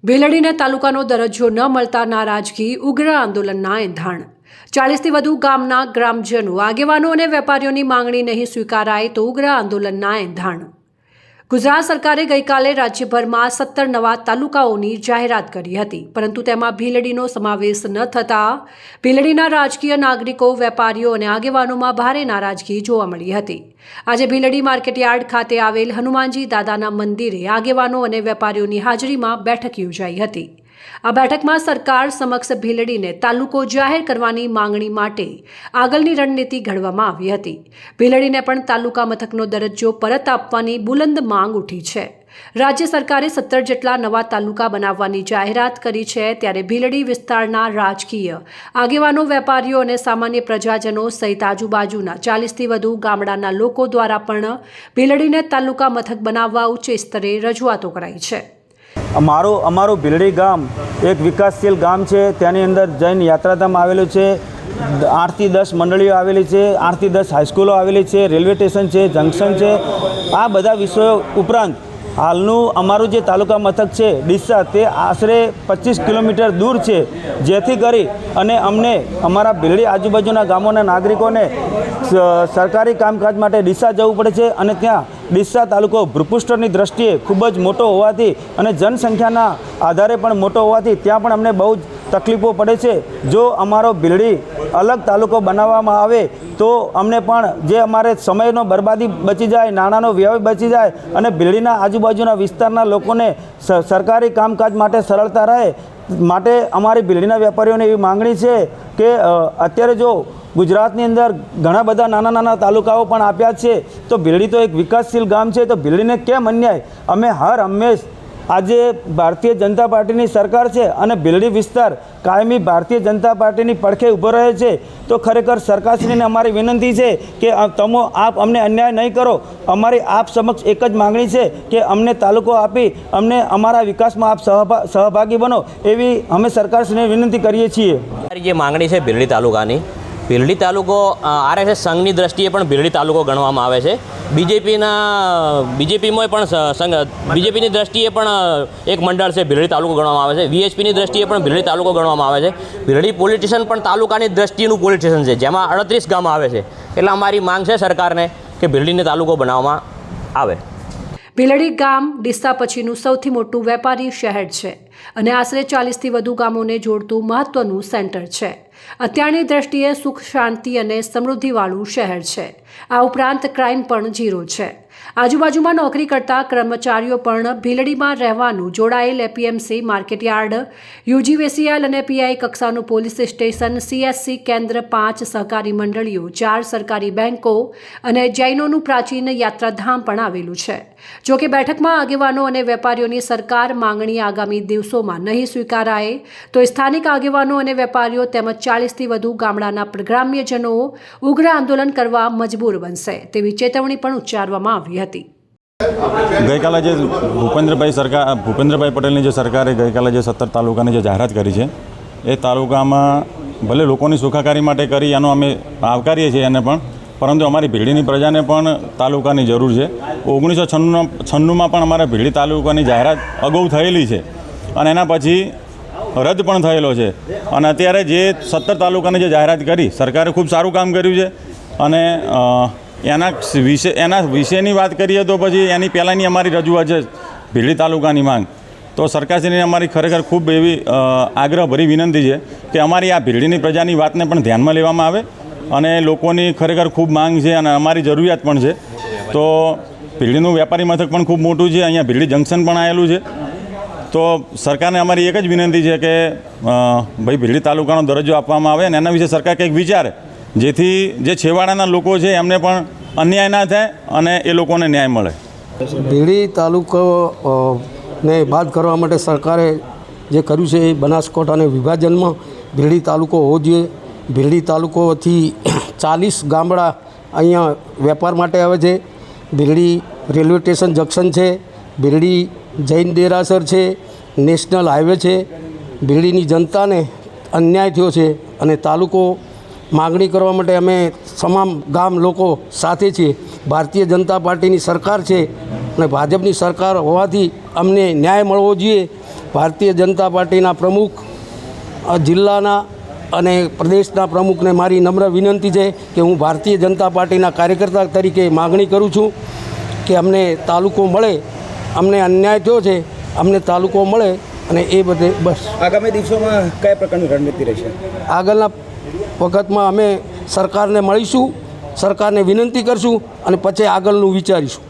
ભીલડીને તાલુકાનો દરજ્જો ન મળતા નારાજગી ઉગ્ર આંદોલનના એંધાણ 40થી વધુ ગામના ગ્રામજનો આગેવાનો અને વેપારીઓની માંગણી નહીં સ્વીકારાય તો ઉગ્ર આંદોલનના એંધાણ। ગુજરાત સરકારે ગઈકાલે રાજ્યભરમાં 17 નવા તાલુકાઓની જાહેરાત કરી હતી, પરંતુ તેમાં ભીલડીનો સમાવેશ ન થતાં ભીલડીના રાજકીય નાગરિકો, વેપારીઓ અને આગેવાનોમાં ભારે નારાજગી જોવા મળી હતી। આજે ભીલડી માર્કેટયાર્ડ ખાતે આવેલ હનુમાનજી દાદાના મંદિરે આગેવાનો અને વેપારીઓની હાજરીમાં બેઠક યોજાઈ હતી। આ બેઠકમાં સરકાર સમક્ષ ભીલડીને તાલુકો જાહેર કરવાની માંગણી માટે આગળની રણનીતિ ઘડવામાં આવી હતી। ભીલડીને પણ તાલુકા મથકનો દરજ્જો પરત આપવાની બુલંદ માંગ ઉઠી છે। રાજ્ય સરકારે 17 જેટલા નવા તાલુકા બનાવવાની જાહેરાત કરી છે, ત્યારે ભીલડી વિસ્તારના રાજકીય આગેવાનો, વેપારીઓ અને સામાન્ય પ્રજાજનો સહિત આજુબાજુના 40થી વધુ ગામડાના લોકો દ્વારા પણ ભીલડીને તાલુકા મથક બનાવવા ઉચ્ચ સ્તરે રજૂઆતો કરાઈ છે। અમારું ભીલડી ગામ એક વિકાસશીલ ગામ છે। તેની અંદર જૈન યાત્રાધામ આવેલું છે, 8 થી 10 મંડળીઓ આવેલી છે, 8 થી 10 હાઈસ્કૂલો આવેલી છે, રેલવે સ્ટેશન છે, જંકશન છે। આ બધા વિષયો ઉપરાંત હાલનું અમારું જે તાલુકા મથક છે ડીસા, તે આશરે 25 કિલોમીટર દૂર છે, જેથી કરી અને અમને અમારા ભીલડી આજુબાજુના ગામોના નાગરિકોને સરકારી કામકાજ માટે ડીસા જવું પડે છે અને ત્યાં ડીસા તાલુકો ભૂપૃષ્ઠની દ્રષ્ટિએ ખૂબ જ મોટો હોવાથી અને જનસંખ્યાના આધારે પણ મોટો હોવાથી ત્યાં પણ અમને બહુ જ તકલીફો પડે છે। જો અમારો ભીલડી અલગ તાલુકો બનાવવામાં આવે તો અમને પણ જે અમારે સમયનો બરબાદી બચી જાય, નાણાંનો વ્યય બચી જાય અને ભીલડીના આજુબાજુના વિસ્તારના લોકોને સરકારી કામકાજ માટે સરળતા રહે માટે અમારી ભીલડીના વેપારીઓને એવી માંગણી છે કે અત્યારે જો ગુજરાતની અંદર ઘણા બધા નાના નાના તાલુકાઓ પણ આપ્યા છે, તો ભીલડી તો એક વિકાસશીલ ગામ છે, તો ભીલડીને કેમ અન્યાય? અમે હર હંમેશ આજે ભારતીય જનતા પાર્ટીની સરકાર છે અને ભીલડી વિસ્તાર કાયમી ભારતીય જનતા પાર્ટીની પડખે ઊભો રહે છે। તો ખરેખર સરકારશ્રીને અમારી વિનંતી છે કે આપ અમને અન્યાય નહીં કરો। અમારી આપ સમક્ષ એક જ માંગણી છે કે અમને તાલુકો આપી અમને અમારા વિકાસમાં આપ સહભાગી બનો, એવી અમે સરકારશ્રીને વિનંતી કરીએ છીએ। જે માંગણી છે ભીલડી તાલુકાની, ભીલડી તાલુકો આરએસએસ સંઘની દ્રષ્ટિએ પણ ભીલડી તાલુકો ગણવામાં આવે છે। બીજેપીમાં પણ બીજેપીની દ્રષ્ટિએ પણ એક મંડળ છે, ભીલડી તાલુકો ગણવામાં આવે છે। વીએચપીની દ્રષ્ટિએ પણ ભીલડી તાલુકો ગણવામાં આવે છે। ભીલડી પોલીસ સ્ટેશન પણ તાલુકાની દ્રષ્ટિનું પોલીસ સ્ટેશન છે, જેમાં 38 ગામ આવે છે। એટલે અમારી માંગ છે સરકારને કે ભીલડીને તાલુકો બનાવવામાં આવે। ભીલડી ગામ ડીસા પછીનું સૌથી મોટું વેપારી શહેર છે અને આશરે 40થી વધુ ગામોને જોડતું મહત્વનું સેન્ટર છે। અત્યારની દ્રષ્ટિએ સુખ, શાંતિ અને સમૃદ્ધિવાળું શહેર છે। આ ઉપરાંત ક્રાઇમ પણ 0 છે। આજુબાજુમાં નોકરી કરતા કર્મચારીઓ પણ ભીલડીમાં રહેવાનું જોડાયેલ એપીએમસી, માર્કેટયાર્ડ, યુજીવીસીએલ અને પીઆઈ કક્ષાનું પોલીસ સ્ટેશન, સીએસસી કેન્દ્ર, 5 સહકારી મંડળીઓ, 4 સરકારી બેન્કો અને જૈનોનું પ્રાચીન યાત્રાધામ પણ આવેલું છે। જોકે બેઠકમાં આગેવાનો અને વેપારીઓની સરકાર માંગણી આગામી દિવસોમાં નહીં સ્વીકારાય તો સ્થાનિક આગેવાનો અને વેપારીઓ તેમજ 40થી વધુ ગામડાના ગ્રામ્યજનો ઉગ્ર આંદોલન કરવા મજબૂર બનશે તેવી ચેતવણી પણ ઉચ્ચારવામાં આવી હતી। ગઈકાલે જે ભૂપેન્દ્રભાઈ પટેલની જે સરકારે ગઈકાલે જે 17 તાલુકાની જે જાહેરાત કરી છે, એ તાલુકામાં ભલે લોકોની સુખાકારી માટે કરી, એનો અમે આવકારીએ છીએ એને પણ, પરંતુ અમારી ભીલડીની પ્રજાને પણ તાલુકાની જરૂર છે। 1996માં પણ અમારા ભીલડી તાલુકાની જાહેરાત અગાઉ થયેલી છે અને એના પછી રદ પણ થયેલો છે અને અત્યારે જે 17 તાલુકાની જે જાહેરાત કરી, સરકારે ખૂબ સારું કામ કર્યું છે અને એના વિશેની વાત કરીએ તો પછી એની પહેલાંની અમારી રજૂઆત છે ભીલડી તાલુકાની માંગ, તો સરકારશ્રીને અમારી ખરેખર ખૂબ એવી આગ્રહભરી વિનંતી છે કે અમારી આ ભીલડીની પ્રજાની વાતને પણ ધ્યાનમાં લેવામાં આવે અને લોકોની ખરેખર ખૂબ માંગ છે અને અમારી જરૂરિયાત પણ છે। તો ભીલડીનું વેપારી મથક પણ ખૂબ મોટું છે, અહીંયા ભીલડી જંકશન પણ આવેલું છે। તો સરકારને અમારી એક જ વિનંતી છે કે ભાઈ ભીલડી તાલુકાનો દરજ્જો આપવામાં આવે અને એના વિશે સરકાર કંઈક વિચારે, જેથી જે છેવાડાના લોકો છે એમને પણ અન્યાય ના થાય અને એ લોકોને ન્યાય મળે। ભીલડી તાલુકોને બાદ કરવા માટે સરકારે જે કર્યું છે એ બનાસકાંઠાના વિભાજનમાં ભીલડી તાલુકો હોવો જોઈએ। ભીલડી તાલુકોથી 40 ગામડા અહીંયા વેપાર માટે આવે છે। ભીલડી રેલવે સ્ટેશન જંકશન છે, ભીલડી જૈન દેરાસર છે, નેશનલ હાઈવે છે। ભીલડીની જનતાને અન્યાય થયો છે અને તાલુકો માગણી કરવા માટે અમે તમામ ગામ લોકો સાથે છીએ। ભારતીય જનતા પાર્ટીની સરકાર છે અને ભાજપની સરકાર હોવાથી અમને ન્યાય મળવો જોઈએ ભારતીય જનતા પાર્ટીના પ્રમુખ, જિલ્લાના અને પ્રદેશના પ્રમુખને મારી નમ્ર વિનંતી છે કે હું ભારતીય જનતા પાર્ટીના કાર્યકર્તા તરીકે માગણી કરું છું કે અમને તાલુકો મળે. અમને અન્યાય થયો છે, અમને તાલુકો મળે અને એ બધે બસ. આગામી દિવસોમાં કયા પ્રકારની રણનીતિ રહેશે? આગળના વખતમાં અમે સરકારને મળીશું, સરકારને વિનંતી કરશું અને પછી આગળનું વિચારીશું.